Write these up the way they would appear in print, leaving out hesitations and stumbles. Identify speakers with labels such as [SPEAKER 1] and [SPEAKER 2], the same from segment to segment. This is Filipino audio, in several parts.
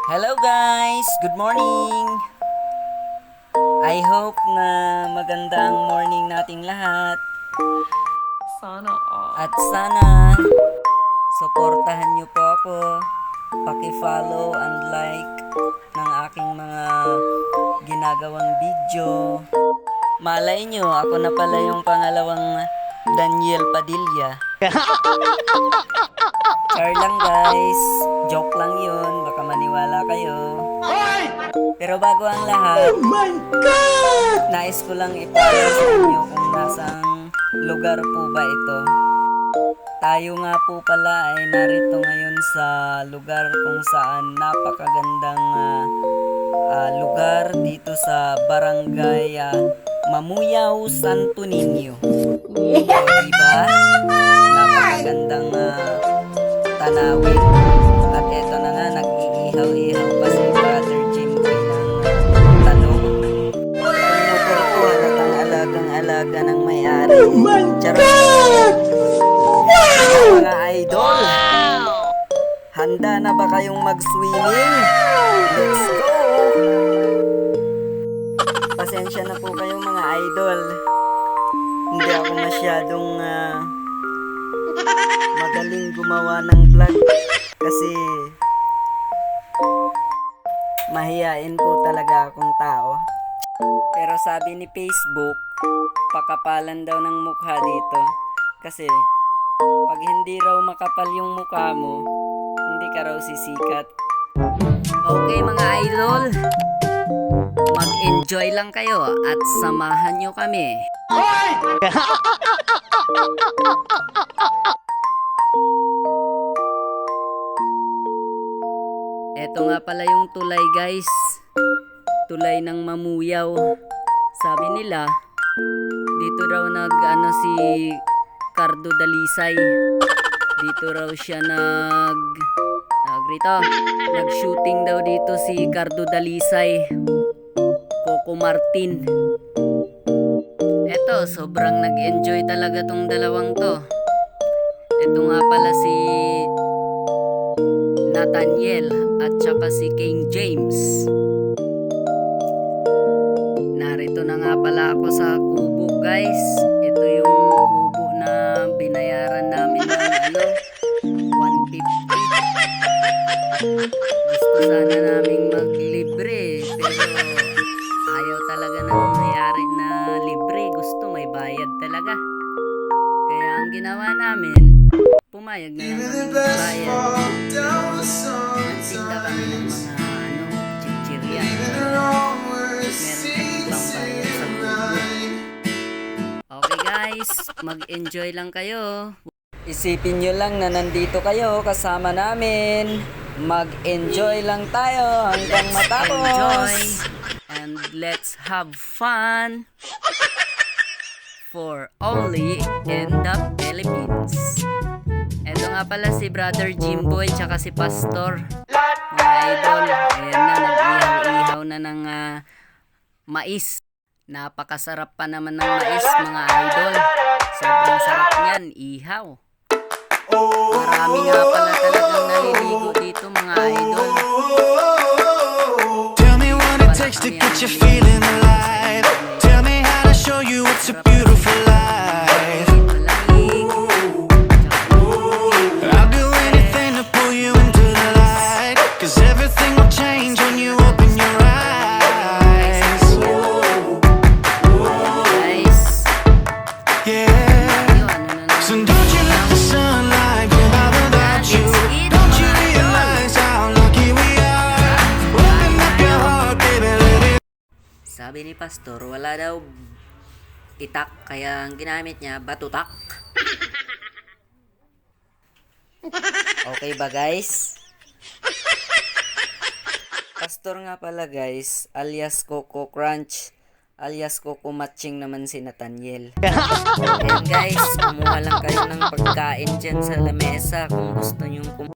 [SPEAKER 1] Hello guys! Good morning! I hope na maganda ang morning nating lahat.
[SPEAKER 2] Sana all.
[SPEAKER 1] At sana, suportahan niyo po ako. Paki-follow and like ng aking mga ginagawang video. Malay nyo, ako na pala yung pangalawang Daniel Padilla. Char lang guys. Joke lang yun. Baka maniwala kayo. Pero bago ang lahat, oh my God! Nais ko lang ipaalam sa inyo kung nasang lugar po ba ito. Tayo nga po pala ay narito ngayon sa lugar kung saan napakagandang lugar dito sa Barangay Mamuyaw, Santo Niño. So, diba? Napakagandang tanawin. At eto na nga, nag-iihaw-ihaw pa si Brother Jimboy ng tanong. Ang motor ko, halatang alagang-alaga ng may-ari. Oh my God! Mga idol, handa na ba kayong mag-swimming? Let's go! Pasensya na po kayo mga idol. Hindi ako masyadong magaling gumawa ng vlog kasi mahiyain po talaga akong tao. Pero sabi ni Facebook, pakapalan daw ng mukha dito kasi pag hindi raw makapal yung mukha mo, hindi ka raw sisikat. Okay mga idol, mag-enjoy lang kayo at samahan nyo kami. Eto nga pala yung tulay guys. Tulay ng Mamuyaw. Sabi nila, dito raw si Cardo Dalisay. Dito raw siya nag-shooting daw dito si Cardo Dalisay. Coco Martin. Eto, sobrang nag-enjoy talaga tong dalawang to. Eto nga pala si Nathaniel at saka si King James. Narito na nga pala ako sa kubo guys. Ito yung kubo na binayaran namin ng 150. Gusto sana naming maglibre pero ayaw talaga ng mayari na libre. Gusto may bayad talaga. Kaya ang ginawa namin, pumayag na lang kami magbayad. Nagtinda kami ng mga chichirya. Meron kami pang bayad sa kubo. Okay guys, mag-enjoy lang kayo. Isipin nyo lang na nandito kayo kasama namin. Mag-enjoy lang tayo hanggang matapos. Enjoy and let's have fun for only in the Philippines. Ito nga pala si Brother Jimboy tsaka si Pastor. Mga idol, ayan na, nag-ihaw-ihaw na ng mais. Napakasarap pa naman ng mais mga idol. Sobrang sarap niyan, ihaw. Marami nga pala talagang naliligo dito mga idol.
[SPEAKER 3] Tell me what it takes to get you feeling alive. Tell me how to show you it's a beautiful life. I'll do anything to pull you into the light, 'cause everything will change when you open your eyes. Yeah. So don't you let the sunlight come out without you. Don't you realize how lucky we are? Open up your heart, baby, let it.
[SPEAKER 1] Sabi ni Pastor, wala daw itak, kaya ang ginamit niya, batutak. Okay ba guys? Pastor nga pala guys, alias Coco Crunch, alias Coco Matching naman si Nathaniel. Ayan guys, kumuha lang kayo ng pagkain dyan sa lamesa kung gusto nyong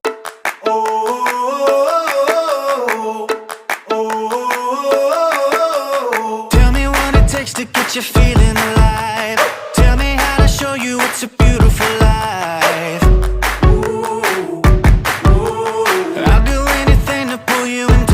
[SPEAKER 3] Tell me what it takes to get you feeling alive. Tell me how to show you it's a beautiful life. I'll do anything to pull you into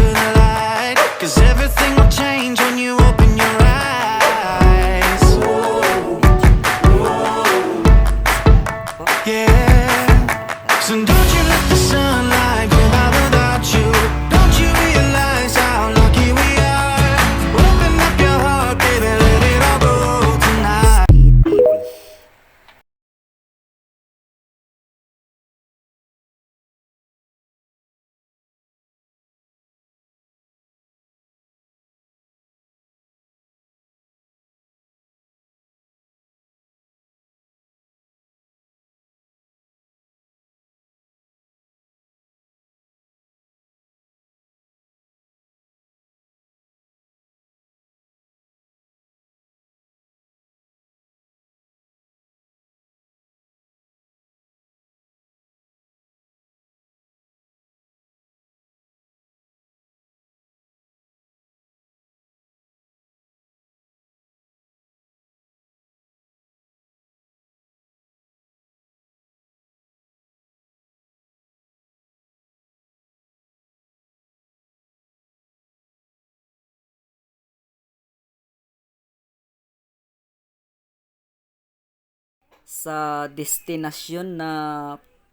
[SPEAKER 1] sa destinasyon na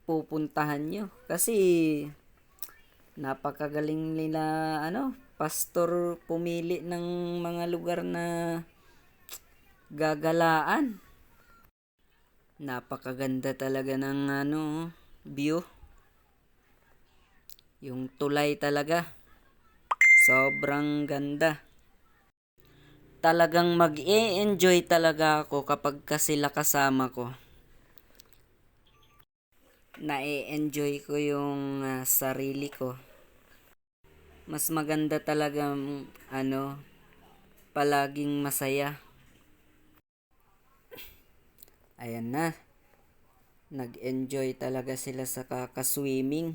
[SPEAKER 1] pupuntahan nyo. Kasi napakagaling nila pastor pumili ng mga lugar na gagalaan. Napakaganda talaga ng view. Yung tulay talaga. Sobrang ganda. Talagang mag-e-enjoy talaga ako kapag sila kasama ko. Na-e-enjoy ko yung sarili ko. Mas maganda talagang palaging masaya. Ayan na. Nag-enjoy talaga sila sa kakaswimming.